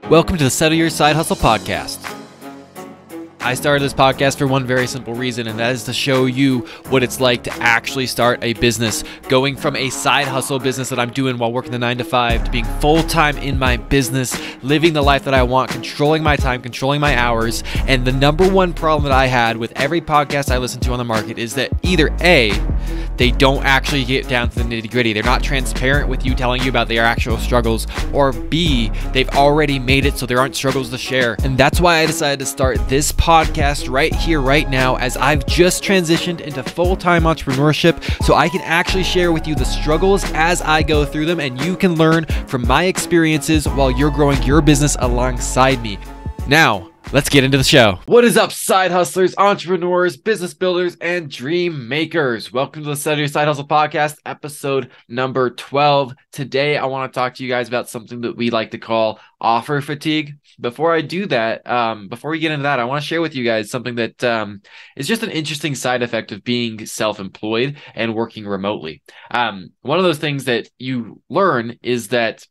Welcome to the Settle Your Side Hustle podcast. I started this podcast for one very simple reason, and that is to show you what it's like to actually start a business. Going from a side hustle business that I'm doing while working the 9 to 5 to being full-time in my business, living the life that I want, controlling my time, controlling my hours. And the number one problem that I had with every podcast I listen to on the market is that either A, they don't actually get down to the nitty-gritty. They're not transparent with you, telling you about their actual struggles, or B, they've already made it so there aren't struggles to share. And that's why I decided to start this podcast right here, right now, as I've just transitioned into full-time entrepreneurship, so I can actually share with you the struggles as I go through them, and you can learn from my experiences while you're growing your business alongside me. Now, let's get into the show. What is up, side hustlers, entrepreneurs, business builders, and dream makers? Welcome to the Settle Your Side Hustle podcast, episode number 12. Today, I want to talk to you guys about something that we like to call offer fatigue. Before I do that, before we get into that, I want to share with you guys something that is just an interesting side effect of being self-employed and working remotely. One of those things that you learn is that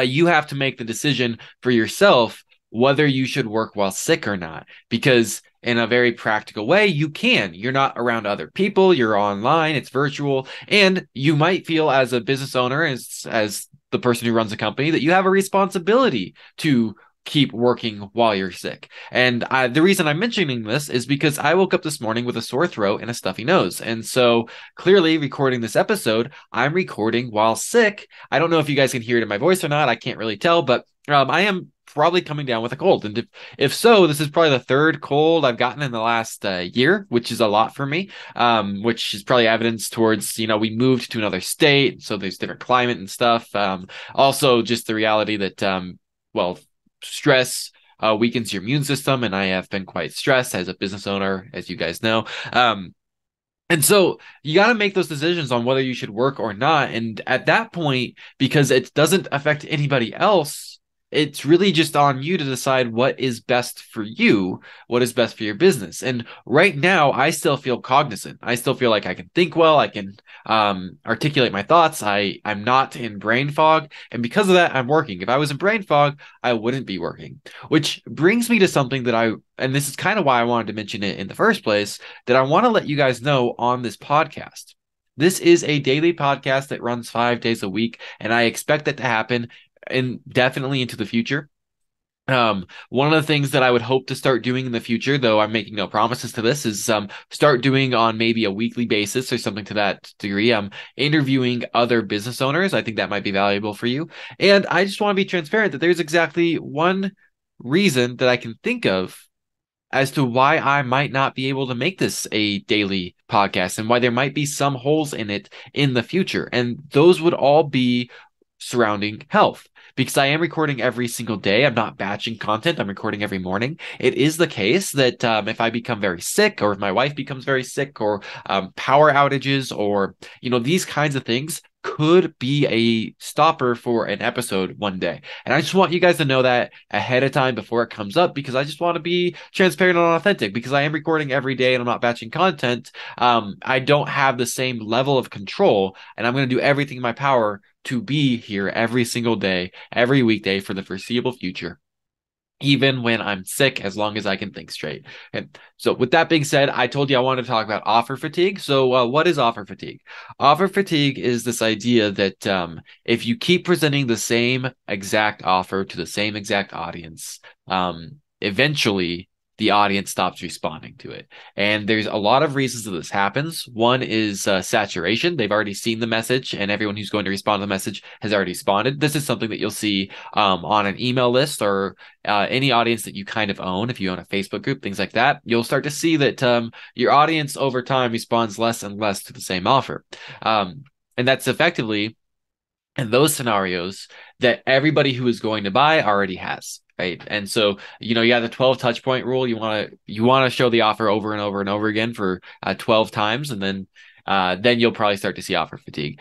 you have to make the decision for yourself whether you should work while sick or not, because in a very practical way, you can. You're not around other people, you're online, it's virtual, and you might feel as a business owner, as the person who runs a company, that you have a responsibility to keep working while you're sick. And the reason I'm mentioning this is because I woke up this morning with a sore throat and a stuffy nose. And so clearly recording this episode, I'm recording while sick. I don't know if you guys can hear it in my voice or not. I can't really tell, but I am probably coming down with a cold. And if so, this is probably the third cold I've gotten in the last year, which is a lot for me, which is probably evidence towards, we moved to another state, so there's different climate and stuff. Also, just the reality that, stress weakens your immune system, and I have been quite stressed as a business owner, as you guys know. And so you got to make those decisions on whether you should work or not. And at that point, because it doesn't affect anybody else, it's really just on you to decide what is best for you, what is best for your business. And right now, I still feel cognizant. I still feel like I can think well. I can articulate my thoughts. I'm not in brain fog. And because of that, I'm working. If I was in brain fog, I wouldn't be working. Which brings me to something that and this is kind of why I wanted to mention it in the first place, that I want to let you guys know on this podcast. This is a daily podcast that runs 5 days a week, and I expect that to happen and definitely into the future. One of the things that I would hope to start doing in the future, though I'm making no promises to this, is start doing on maybe a weekly basis or something to that degree. Interviewing other business owners. I think that might be valuable for you. And I just want to be transparent that there's exactly one reason that I can think of as to why I might not be able to make this a daily podcast, and why there might be some holes in it in the future. And those would all be surrounding health, because I am recording every single day. I'm not batching content. I'm recording every morning. It is the case that if I become very sick, or if my wife becomes very sick, or power outages, or these kinds of things could be a stopper for an episode one day. And I just want you guys to know that ahead of time before it comes up, because I just want to be transparent and authentic. Because I am recording every day and I'm not batching content, I don't have the same level of control, and I'm going to do everything in my power to be here every single day, every weekday for the foreseeable future, even when I'm sick, as long as I can think straight. And so with that being said, I told you I wanted to talk about offer fatigue. So what is offer fatigue? Offer fatigue is this idea that if you keep presenting the same exact offer to the same exact audience, eventually the audience stops responding to it. And there's a lot of reasons that this happens. One is saturation. They've already seen the message, and everyone who's going to respond to the message has already responded. This is something that you'll see on an email list, or any audience that you kind of own. If you own a Facebook group, things like that, you'll start to see that your audience over time responds less and less to the same offer. And that's effectively, in those scenarios, that everybody who is going to buy already has. Right. And so, you have the 12 touch point rule. You want to show the offer over and over and over again for 12 times. And then you'll probably start to see offer fatigue.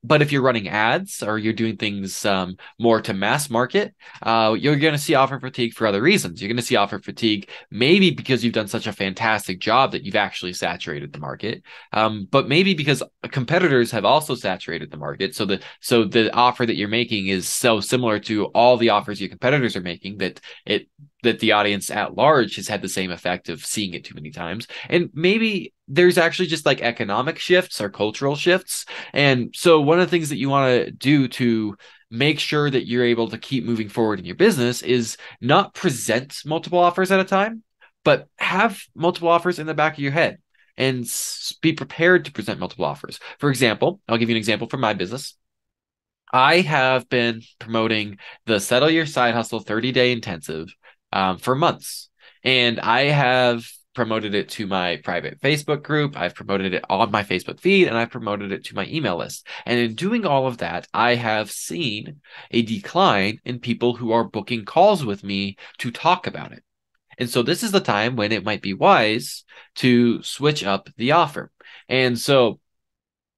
But if you're running ads or you're doing things more to mass market, you're going to see offer fatigue for other reasons. You're going to see offer fatigue maybe because you've done such a fantastic job that you've actually saturated the market, but maybe because competitors have also saturated the market. So the offer that you're making is so similar to all the offers your competitors are making that the audience at large has had the same effect of seeing it too many times. And maybe there's actually just like economic shifts or cultural shifts. And so one of the things that you want to do to make sure that you're able to keep moving forward in your business is not present multiple offers at a time, but have multiple offers in the back of your head and be prepared to present multiple offers. For example, I'll give you an example from my business. I have been promoting the Settle Your Side Hustle 30-day intensive for months. And I have promoted it to my private Facebook group. I've promoted it on my Facebook feed, and I've promoted it to my email list. And in doing all of that, I have seen a decline in people who are booking calls with me to talk about it. And so this is the time when it might be wise to switch up the offer. And so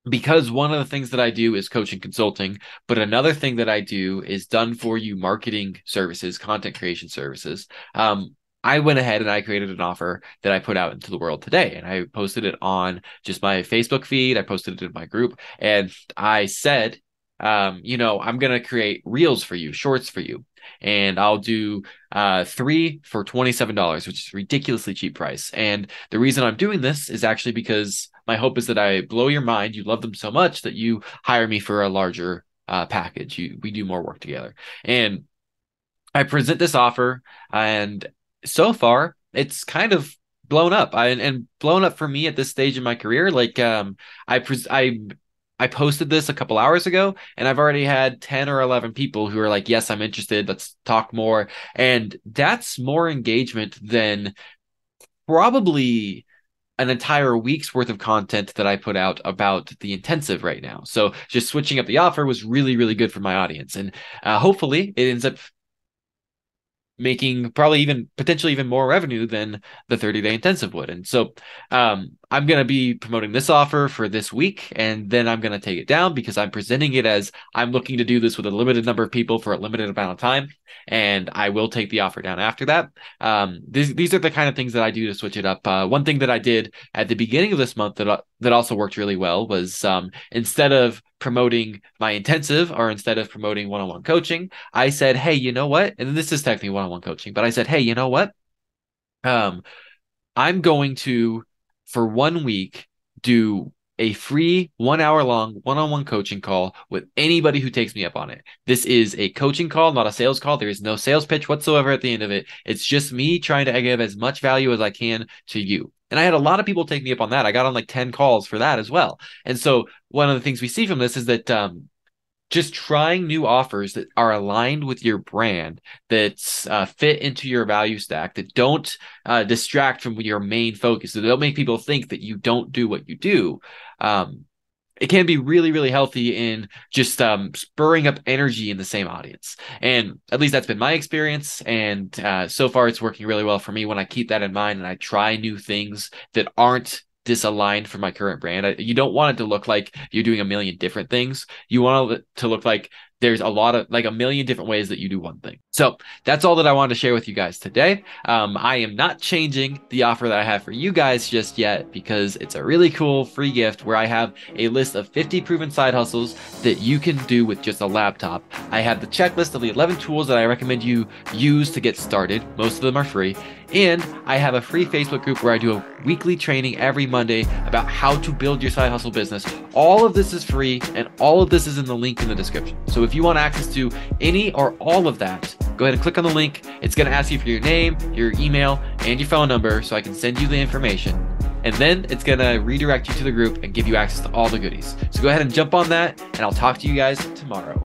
because one of the things that I do is coaching consulting, but another thing that I do is done for you marketing services, content creation services. I went ahead and I created an offer that I put out into the world today, and I posted it on just my Facebook feed. I posted it in my group, and I said, I'm going to create reels for you, shorts for you. And I'll do 3 for $27, which is a ridiculously cheap price. And the reason I'm doing this is actually because my hope is that I blow your mind. You love them so much that you hire me for a larger package. We do more work together. And I present this offer, and so far it's kind of blown up. And blown up for me at this stage in my career. Like I posted this a couple hours ago, and I've already had 10 or 11 people who are like, yes, I'm interested. Let's talk more. And that's more engagement than probably an entire week's worth of content that I put out about the intensive right now. So just switching up the offer was really, really good for my audience. And hopefully it ends up making probably potentially even more revenue than the 30-day intensive would. And so I'm going to be promoting this offer for this week, and then I'm going to take it down because I'm presenting it as I'm looking to do this with a limited number of people for a limited amount of time, and I will take the offer down after that. These are the kind of things that I do to switch it up. One thing that I did at the beginning of this month that also worked really well was instead of promoting my intensive or instead of promoting one-on-one coaching, I said, hey, you know what? And this is technically one-on-one coaching, but I said, hey, you know what? I'm going to, for 1 week, do a free 1 hour long one-on-one coaching call with anybody who takes me up on it. This is a coaching call, not a sales call. There is no sales pitch whatsoever at the end of it. It's just me trying to give as much value as I can to you. And I had a lot of people take me up on that. I got on like 10 calls for that as well. And so one of the things we see from this is that just trying new offers that are aligned with your brand, that fit into your value stack, that don't distract from your main focus, that don't make people think that you don't do what you do. It can be really, really healthy in just spurring up energy in the same audience. And at least that's been my experience. And so far, it's working really well for me when I keep that in mind and I try new things that aren't disaligned from my current brand. You don't want it to look like you're doing a million different things. You want it to look like there's a million different ways that you do one thing. So that's all that I wanted to share with you guys today. I am not changing the offer that I have for you guys just yet because it's a really cool free gift where I have a list of 50 proven side hustles that you can do with just a laptop. I have the checklist of the 11 tools that I recommend you use to get started. Most of them are free. And I have a free Facebook group where I do a weekly training every Monday about how to build your side hustle business. All of this is free, and all of this is in the link in the description. So if you want access to any or all of that, go ahead and click on the link. It's going to ask you for your name, your email, and your phone number so I can send you the information. And then it's going to redirect you to the group and give you access to all the goodies. So go ahead and jump on that, and I'll talk to you guys tomorrow.